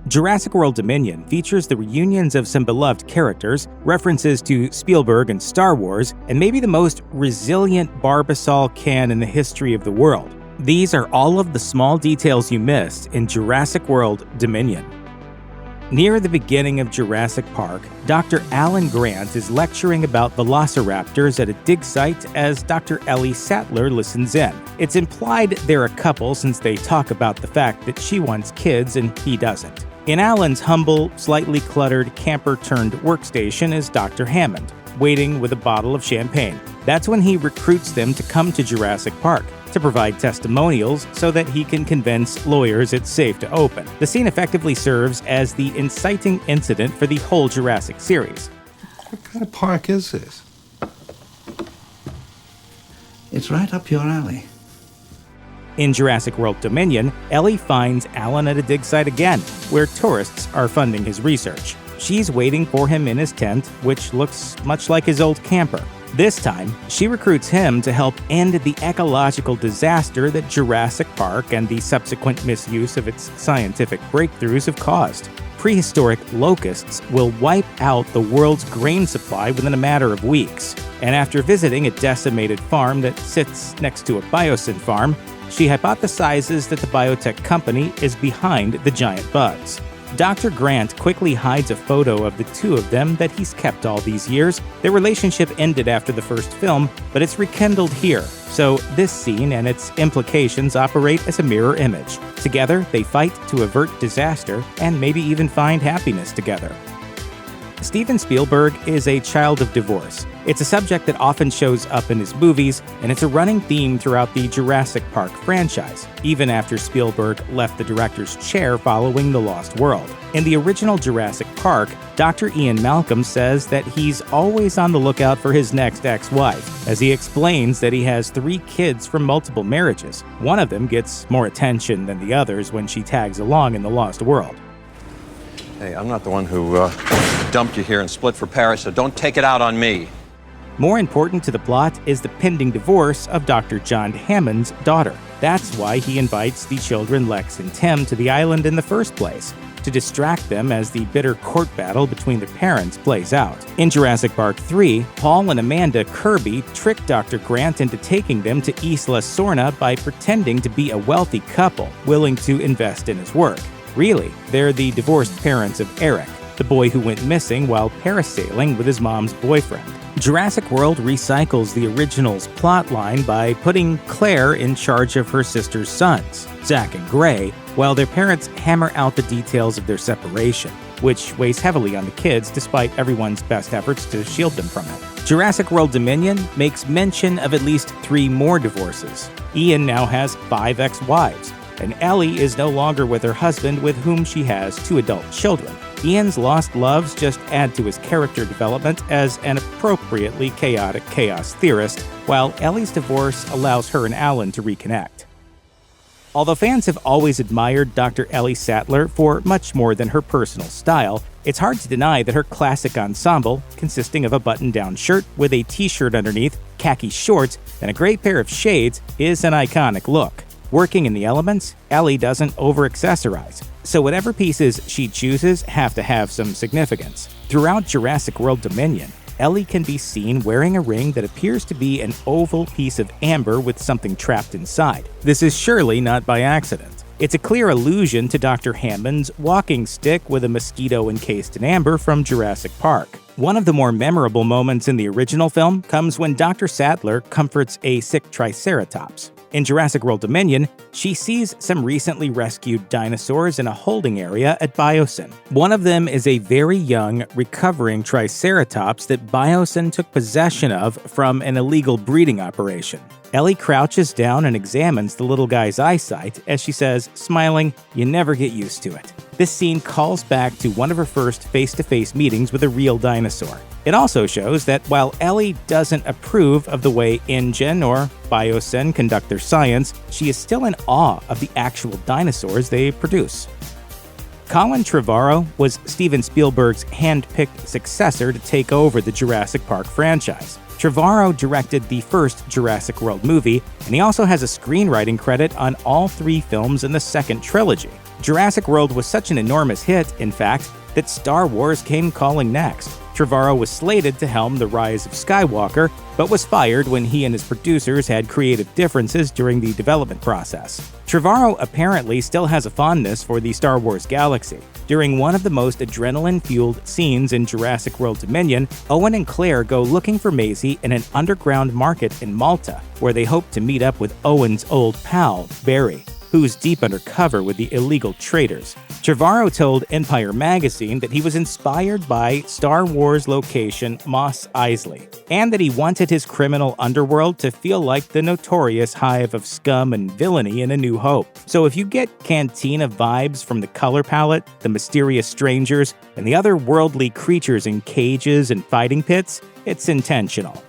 Jurassic World Dominion features the reunions of some beloved characters, references to Spielberg and Star Wars, and maybe the most resilient Barbasol can in the history of the world. These are all of the small details you missed in Jurassic World Dominion. Near the beginning of Jurassic Park, Dr. Alan Grant is lecturing about velociraptors at a dig site as Dr. Ellie Sattler listens in. It's implied they're a couple since they talk about the fact that she wants kids and he doesn't. In Alan's humble, slightly cluttered camper-turned-workstation is Dr. Hammond, waiting with a bottle of champagne. That's when he recruits them to come to Jurassic Park to provide testimonials so that he can convince lawyers it's safe to open. The scene effectively serves as the inciting incident for the whole Jurassic series. What kind of park is this? It's right up your alley. In Jurassic World Dominion, Ellie finds Alan at a dig site again, where tourists are funding his research. She's waiting for him in his tent, which looks much like his old camper. This time, she recruits him to help end the ecological disaster that Jurassic Park and the subsequent misuse of its scientific breakthroughs have caused. Prehistoric locusts will wipe out the world's grain supply within a matter of weeks. And after visiting a decimated farm that sits next to a Biosyn farm, she hypothesizes that the biotech company is behind the giant bugs. Dr. Grant quickly hides a photo of the two of them that he's kept all these years. Their relationship ended after the first film, but it's rekindled here. So this scene and its implications operate as a mirror image. Together, they fight to avert disaster and maybe even find happiness together. Steven Spielberg is a child of divorce. It's a subject that often shows up in his movies, and it's a running theme throughout the Jurassic Park franchise, even after Spielberg left the director's chair following The Lost World. In the original Jurassic Park, Dr. Ian Malcolm says that he's always on the lookout for his next ex-wife, as he explains that he has 3 kids from multiple marriages. One of them gets more attention than the others when she tags along in The Lost World. Hey, I'm not the one who dumped you here and split for Paris, so don't take it out on me. More important to the plot is the pending divorce of Dr. John Hammond's daughter. That's why he invites the children Lex and Tim to the island in the first place, to distract them as the bitter court battle between their parents plays out. In Jurassic Park 3, Paul and Amanda Kirby trick Dr. Grant into taking them to Isla Sorna by pretending to be a wealthy couple willing to invest in his work. Really, they're the divorced parents of Eric, the boy who went missing while parasailing with his mom's boyfriend. Jurassic World recycles the original's plotline by putting Claire in charge of her sister's sons, Zach and Gray, while their parents hammer out the details of their separation, which weighs heavily on the kids despite everyone's best efforts to shield them from it. Jurassic World Dominion makes mention of at least 3 more divorces. Ian now has 5 ex-wives, and Ellie is no longer with her husband, with whom she has 2 adult children. Ian's lost loves just add to his character development as an appropriately chaotic chaos theorist, while Ellie's divorce allows her and Alan to reconnect. Although fans have always admired Dr. Ellie Sattler for much more than her personal style, it's hard to deny that her classic ensemble, consisting of a button-down shirt with a t-shirt underneath, khaki shorts, and a gray pair of shades, is an iconic look. Working in the elements, Ellie doesn't over-accessorize, so whatever pieces she chooses have to have some significance. Throughout Jurassic World Dominion, Ellie can be seen wearing a ring that appears to be an oval piece of amber with something trapped inside. This is surely not by accident. It's a clear allusion to Dr. Hammond's walking stick with a mosquito encased in amber from Jurassic Park. One of the more memorable moments in the original film comes when Dr. Sattler comforts a sick Triceratops. In Jurassic World Dominion, she sees some recently rescued dinosaurs in a holding area at Biosyn. One of them is a very young, recovering Triceratops that Biosyn took possession of from an illegal breeding operation. Ellie crouches down and examines the little guy's eyesight as she says, smiling, "You never get used to it." This scene calls back to one of her first face-to-face meetings with a real dinosaur. It also shows that while Ellie doesn't approve of the way InGen or Biosyn conduct their science, she is still in awe of the actual dinosaurs they produce. Colin Trevorrow was Steven Spielberg's hand-picked successor to take over the Jurassic Park franchise. Trevorrow directed the first Jurassic World movie, and he also has a screenwriting credit on all 3 films in the second trilogy. Jurassic World was such an enormous hit, in fact, that Star Wars came calling next. Trevorrow was slated to helm The Rise of Skywalker, but was fired when he and his producers had creative differences during the development process. Trevorrow apparently still has a fondness for the Star Wars galaxy. During one of the most adrenaline-fueled scenes in Jurassic World Dominion, Owen and Claire go looking for Maisie in an underground market in Malta, where they hope to meet up with Owen's old pal, Barry, who's deep undercover with the illegal traders. Trevorrow told Empire magazine that he was inspired by Star Wars location Mos Eisley, and that he wanted his criminal underworld to feel like the notorious hive of scum and villainy in A New Hope. So if you get Cantina vibes from the color palette, the mysterious strangers, and the other worldly creatures in cages and fighting pits, it's intentional.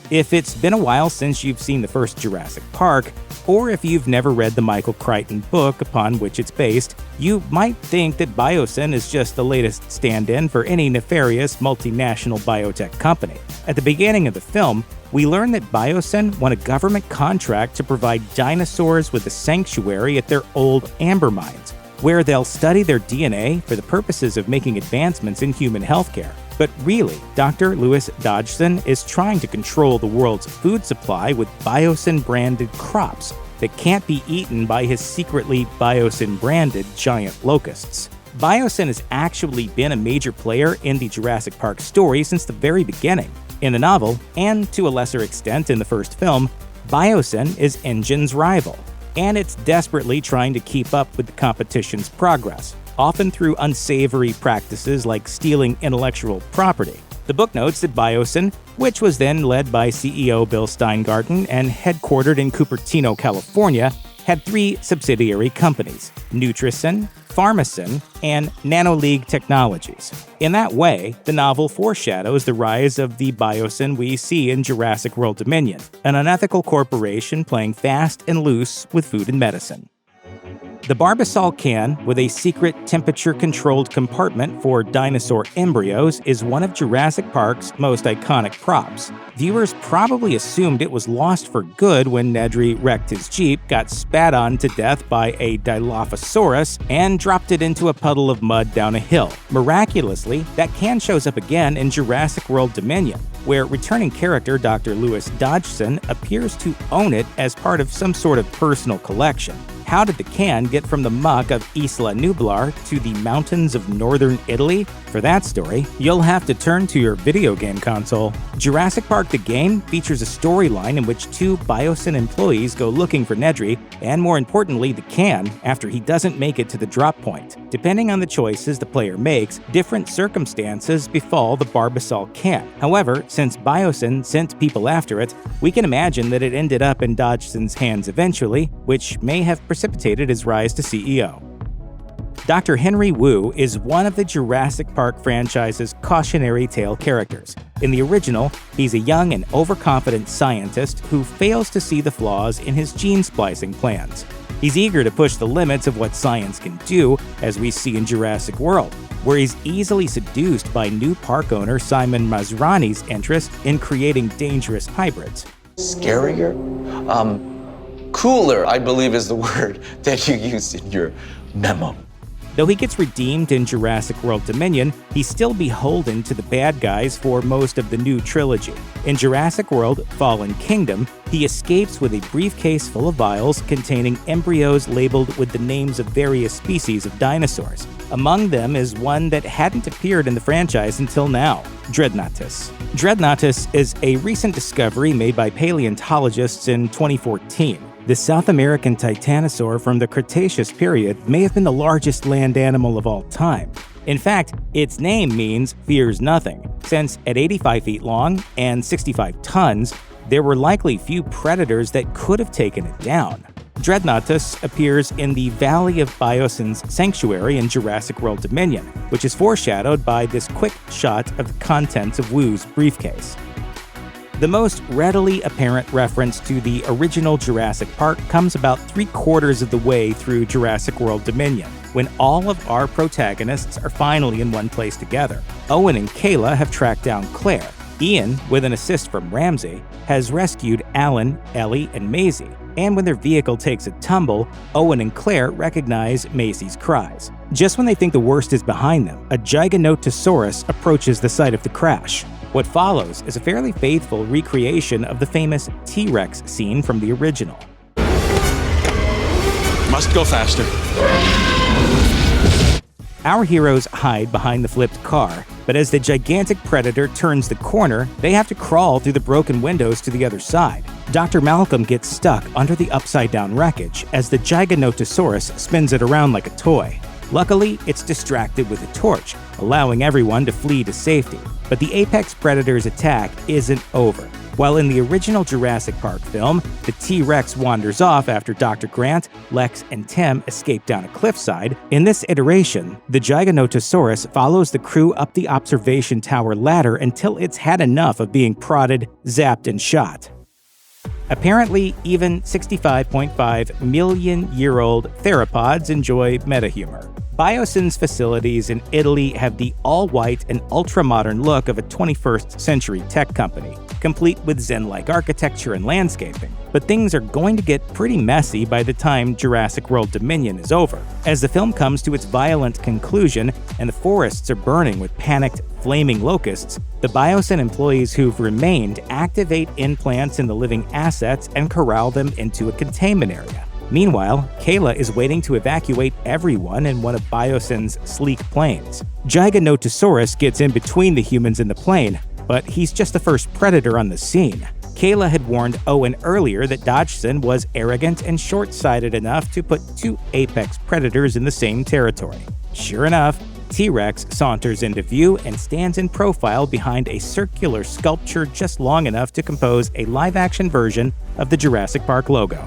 If it's been a while since you've seen the first Jurassic Park, or if you've never read the Michael Crichton book upon which it's based, you might think that Biosyn is just the latest stand-in for any nefarious multinational biotech company. At the beginning of the film, we learn that Biosyn won a government contract to provide dinosaurs with a sanctuary at their old amber mines, where they'll study their DNA for the purposes of making advancements in human healthcare. But really, Dr. Louis Dodgson is trying to control the world's food supply with Biosyn-branded crops that can't be eaten by his secretly Biosyn-branded giant locusts. Biosyn has actually been a major player in the Jurassic Park story since the very beginning. In the novel, and to a lesser extent in the first film, Biosyn is InGen's rival, and it's desperately trying to keep up with the competition's progress, often through unsavory practices like stealing intellectual property. The book notes that Biosyn, which was then led by CEO Bill Steingarten and headquartered in Cupertino, California, had 3 subsidiary companies: Nutrisyn, Pharmasyn, and NanoLeague Technologies. In that way, the novel foreshadows the rise of the Biosyn we see in Jurassic World Dominion, an unethical corporation playing fast and loose with food and medicine. The Barbasol can, with a secret temperature-controlled compartment for dinosaur embryos, is one of Jurassic Park's most iconic props. Viewers probably assumed it was lost for good when Nedry wrecked his Jeep, got spat on to death by a Dilophosaurus, and dropped it into a puddle of mud down a hill. Miraculously, that can shows up again in Jurassic World Dominion, where returning character Dr. Louis Dodgson appears to own it as part of some sort of personal collection. How did the can get from the muck of Isla Nublar to the mountains of northern Italy? For that story, you'll have to turn to your video game console. Jurassic Park the game features a storyline in which 2 Biosyn employees go looking for Nedry, and more importantly the can, after he doesn't make it to the drop point. Depending on the choices the player makes, different circumstances befall the Barbasol can. However, since Biosyn sent people after it, we can imagine that it ended up in Dodgson's hands eventually, which may have precipitated his rise to CEO. Dr. Henry Wu is one of the Jurassic Park franchise's cautionary tale characters. In the original, he's a young and overconfident scientist who fails to see the flaws in his gene splicing plans. He's eager to push the limits of what science can do, as we see in Jurassic World, where he's easily seduced by new park owner Simon Masrani's interest in creating dangerous hybrids. Scarier? Cooler, I believe, is the word that you used in your memo. Though he gets redeemed in Jurassic World Dominion, he's still beholden to the bad guys for most of the new trilogy. In Jurassic World Fallen Kingdom, he escapes with a briefcase full of vials containing embryos labeled with the names of various species of dinosaurs. Among them is one that hadn't appeared in the franchise until now, Dreadnoughtus. Dreadnoughtus is a recent discovery made by paleontologists in 2014. The South American titanosaur from the Cretaceous period may have been the largest land animal of all time. In fact, its name means fears nothing, since at 85 feet long and 65 tons, there were likely few predators that could have taken it down. Dreadnoughtus appears in the Valley of Biosyn's sanctuary in Jurassic World Dominion, which is foreshadowed by this quick shot of the contents of Wu's briefcase. The most readily apparent reference to the original Jurassic Park comes about 3/4 of the way through Jurassic World Dominion, when all of our protagonists are finally in one place together. Owen and Kayla have tracked down Claire. Ian, with an assist from Ramsey, has rescued Alan, Ellie, and Maisie, and when their vehicle takes a tumble, Owen and Claire recognize Maisie's cries. Just when they think the worst is behind them, a Giganotosaurus approaches the site of the crash. What follows is a fairly faithful recreation of the famous T-Rex scene from the original. Must go faster. Our heroes hide behind the flipped car, but as the gigantic predator turns the corner, they have to crawl through the broken windows to the other side. Dr. Malcolm gets stuck under the upside-down wreckage as the Giganotosaurus spins it around like a toy. Luckily, it's distracted with a torch, allowing everyone to flee to safety. But the apex predator's attack isn't over. While in the original Jurassic Park film, the T-Rex wanders off after Dr. Grant, Lex, and Tim escape down a cliffside, in this iteration, the Giganotosaurus follows the crew up the observation tower ladder until it's had enough of being prodded, zapped, and shot. Apparently, even 65.5 million-year-old theropods enjoy meta-humor. Biosyn's facilities in Italy have the all-white and ultra-modern look of a 21st century tech company, complete with Zen-like architecture and landscaping. But things are going to get pretty messy by the time Jurassic World Dominion is over. As the film comes to its violent conclusion and the forests are burning with panicked, flaming locusts, the Biosyn employees who've remained activate implants in the living assets and corral them into a containment area. Meanwhile, Kayla is waiting to evacuate everyone in one of Biosyn's sleek planes. Giganotosaurus gets in between the humans and the plane, but he's just the first predator on the scene. Kayla had warned Owen earlier that Dodgson was arrogant and short-sighted enough to put two apex predators in the same territory. Sure enough, T-Rex saunters into view and stands in profile behind a circular sculpture just long enough to compose a live-action version of the Jurassic Park logo.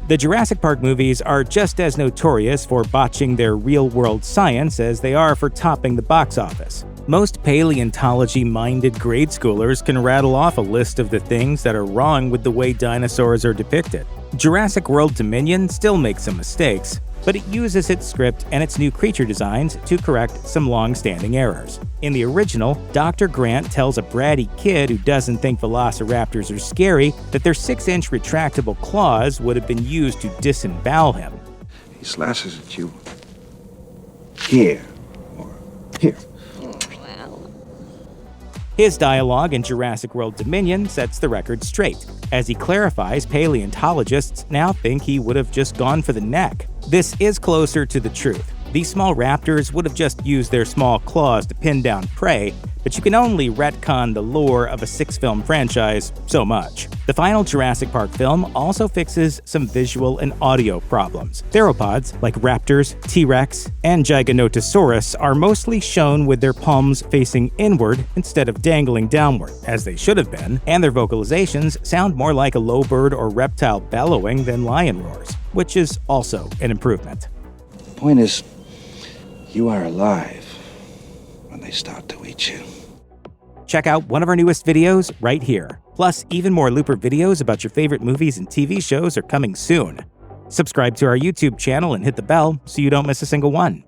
The Jurassic Park movies are just as notorious for botching their real-world science as they are for topping the box office. Most paleontology-minded grade schoolers can rattle off a list of the things that are wrong with the way dinosaurs are depicted. Jurassic World Dominion still makes some mistakes, but it uses its script and its new creature designs to correct some long-standing errors. In the original, Dr. Grant tells a bratty kid who doesn't think velociraptors are scary that their 6-inch retractable claws would have been used to disembowel him. He slashes at you here or here. His dialogue in Jurassic World Dominion sets the record straight, as he clarifies paleontologists now think he would have just gone for the neck. This is closer to the truth. These small raptors would have just used their small claws to pin down prey, but you can only retcon the lore of a 6-film franchise so much. The final Jurassic Park film also fixes some visual and audio problems. Theropods, like raptors, T-Rex, and Giganotosaurus, are mostly shown with their palms facing inward instead of dangling downward, as they should have been, and their vocalizations sound more like a low bird or reptile bellowing than lion roars, which is also an improvement. The point is, you are alive when they start to eat you. Check out one of our newest videos right here. Plus, even more Looper videos about your favorite movies and TV shows are coming soon. Subscribe to our YouTube channel and hit the bell so you don't miss a single one.